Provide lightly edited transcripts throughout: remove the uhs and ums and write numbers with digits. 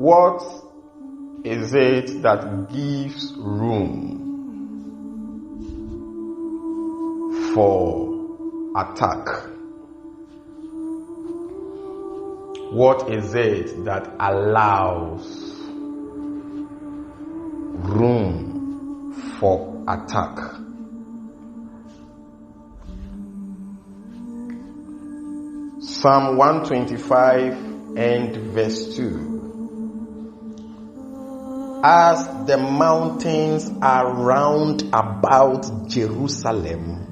What is it that gives room for attack? What is it that allows room for attack? Psalm 125 and verse 2. As the mountains are round about Jerusalem,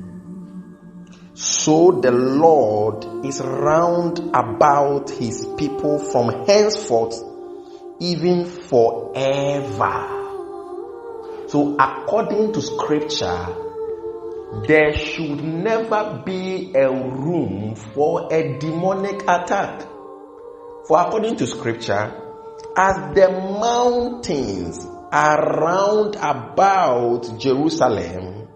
so the Lord is round about his people from henceforth, even forever. So according to scripture, there should never be a room for a demonic attack. For according to scripture, as the mountains are round about Jerusalem,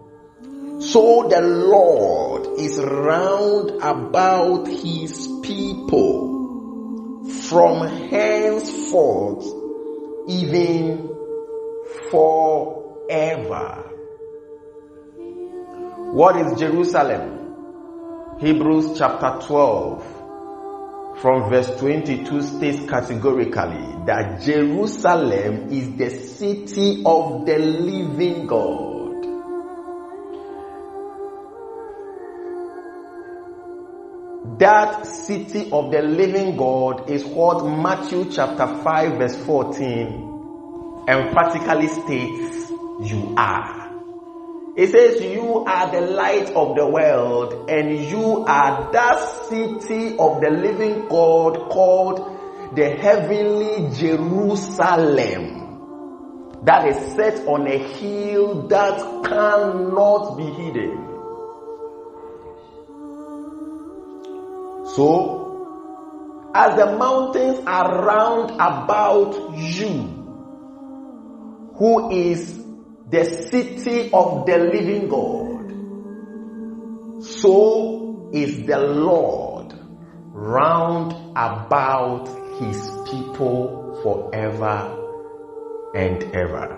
so the Lord is round about his people from henceforth, even forever. What is Jerusalem? Hebrews chapter 12 from verse 22 states categorically that Jerusalem is the city of the living God. That city of the living God is what Matthew chapter 5 verse 14 emphatically states you are. It says you are the light of the world, and you are that city of the living God called the heavenly Jerusalem, that is set on a hill that cannot be hidden. So, as the mountains are round about you, who is the city of the living God, so is the Lord round about his people forever and ever.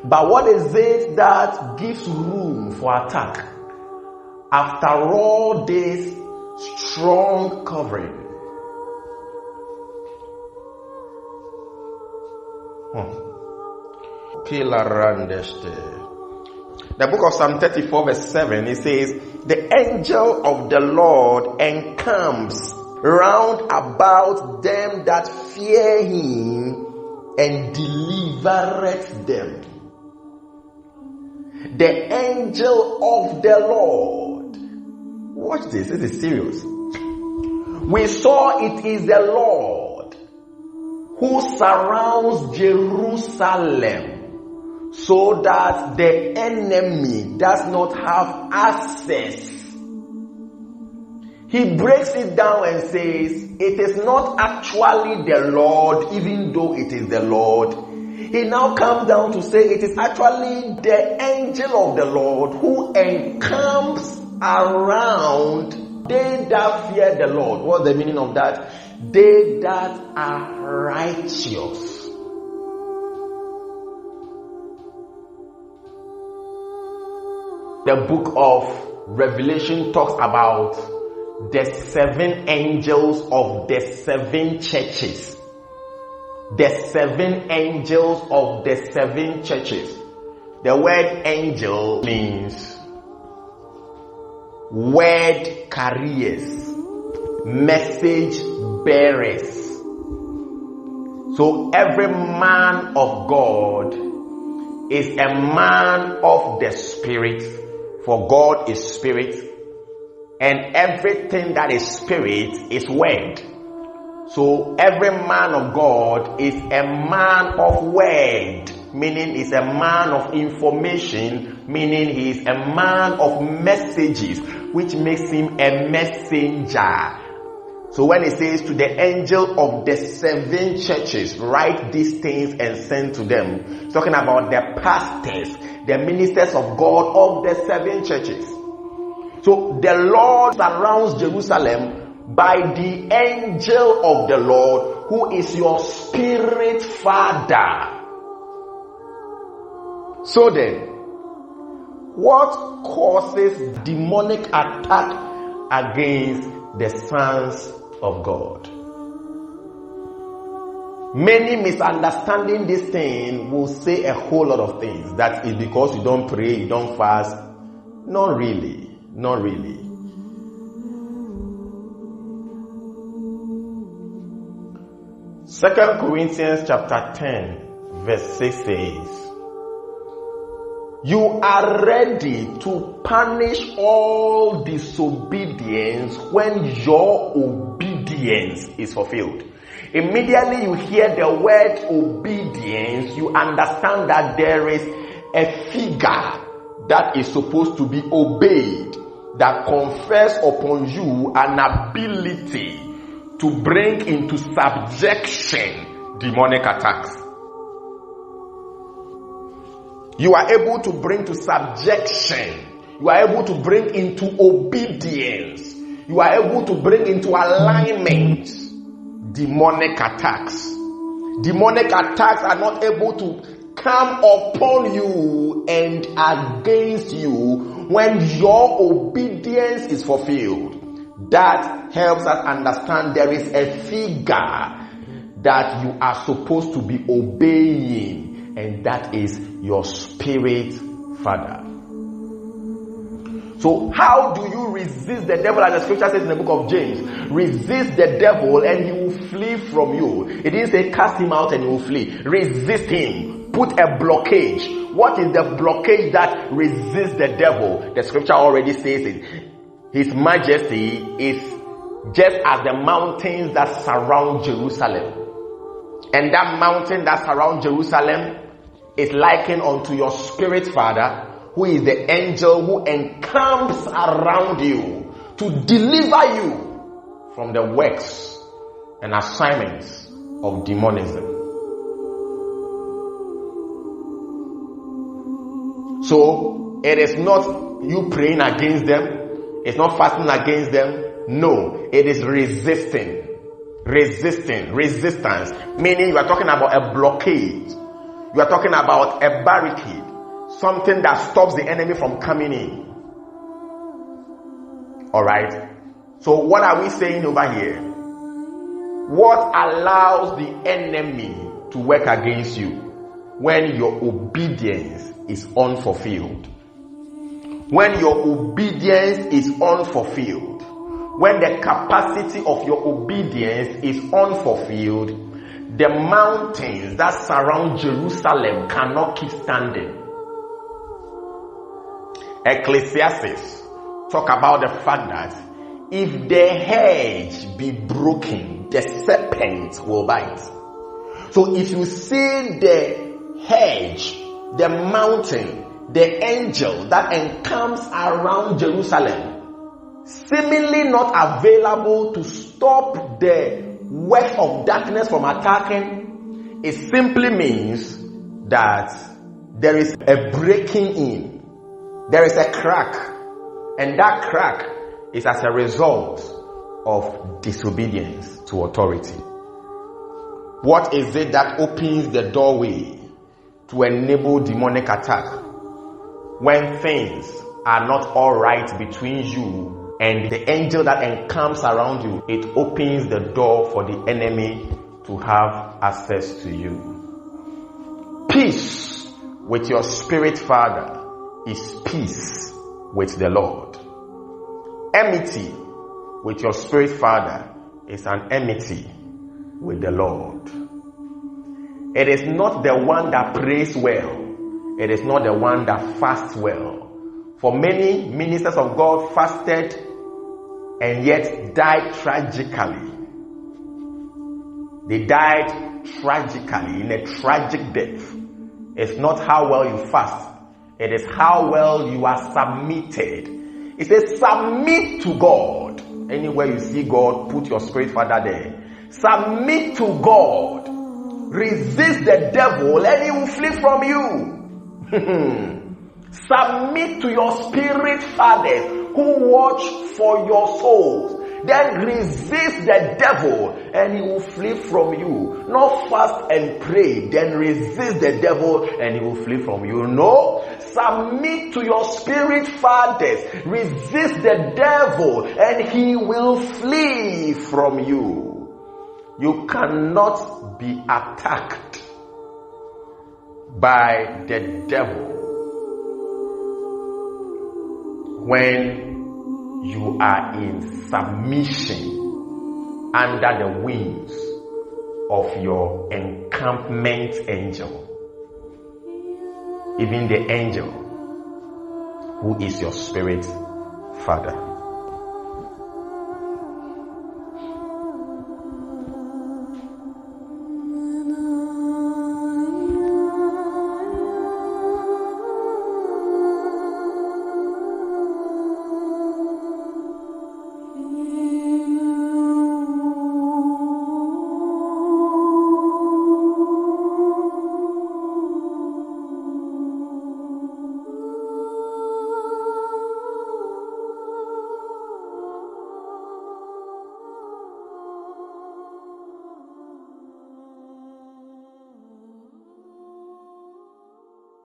But what is it that gives room for attack after all this strong covering? The book of Psalm 34 verse 7, it says, the angel of the Lord encamps round about them that fear him and delivereth them. The angel of the Lord. Watch this, this is serious. We saw it is the Lord who surrounds Jerusalem, so that the enemy does not have access. He breaks it down and says, it is not actually the Lord, even though it is the Lord. He now comes down to say it is actually the angel of the Lord who encamps around they that fear the Lord. What's the meaning of that? They that are righteous. The book of Revelation talks about the 7 angels of the 7 churches. The 7 angels of the 7 churches. The word angel means word carriers, message bearers. So every man of God is a man of the Spirit, for God is Spirit, and everything that is Spirit is word. So every man of God is a man of word, meaning he's a man of information, meaning he is a man of messages, which makes him a messenger. So when it says to the angel of the 7 churches, write these things and send to them, it's talking about the pastors, the ministers of God of the 7 churches. So the Lord surrounds Jerusalem by the angel of the Lord who is your spirit father. So then, what causes demonic attack against the sons of God? Many misunderstanding this thing will say a whole lot of things. That is because you don't pray, you don't fast. Not really. Not really. Second Corinthians chapter 10 verse 6 says, you are ready to punish all disobedience when your obedience is fulfilled. Immediately you hear the word obedience, you understand that there is a figure that is supposed to be obeyed, that confers upon you an ability to bring into subjection demonic attacks. You are able to bring to subjection. You are able to bring into obedience. You are able to bring into alignment demonic attacks. Demonic attacks are not able to come upon you and against you when your obedience is fulfilled. That helps us understand there is a figure that you are supposed to be obeying, and that is your spirit father. So how do you resist the devil? As the scripture says in the book of James, resist the devil and he will flee from you. It didn't say cast him out and he will flee. Resist him. Put a blockage. What is the blockage that resists the devil? The scripture already says it. His majesty is just as the mountains that surround Jerusalem. And that mountain that surrounds Jerusalem is likened unto your spirit father, who is the angel who encamps around you to deliver you from the works and assignments of demonism. So it is not you praying against them, it's not fasting against them. No, it is resistance. Meaning you are talking about a blockade. You are talking about a barricade. Something that stops the enemy from coming in. Alright? So what are we saying over here? What allows the enemy to work against you? When your obedience is unfulfilled. When your obedience is unfulfilled. When the capacity of your obedience is unfulfilled, the mountains that surround Jerusalem cannot keep standing. Ecclesiastes talk about the fact that if the hedge be broken, the serpent will bite. So if you see the hedge, the mountain, the angel that encamps around Jerusalem, seemingly not available to stop the work of darkness from attacking, it simply means that there is a breaking in. There is a crack, and that crack is as a result of disobedience to authority. What is it that opens the doorway to enable demonic attack? When things are not all right between you and the angel that encamps around you, it opens the door for the enemy to have access to you. Peace with your spirit father is peace with the Lord. Enmity with your spirit father is an enmity with the Lord. It is not the one that prays well. It is not the one that fasts well. For many ministers of God fasted and yet died tragically. They died tragically in a tragic death. It's not how well you fast. It is how well you are submitted. It says submit to God. Anywhere you see God, put your spirit father there. Submit to God. Resist the devil and he will flee from you. Submit to your spirit fathers who watch for your souls. then resist the devil and he will flee from you. Not fast and pray, then resist the devil and he will flee from you. No, submit to your spirit fathers. Resist the devil and he will flee from you. You cannot be attacked by the devil when you are in submission under the wings of your encampment angel, even the angel who is your spirit father.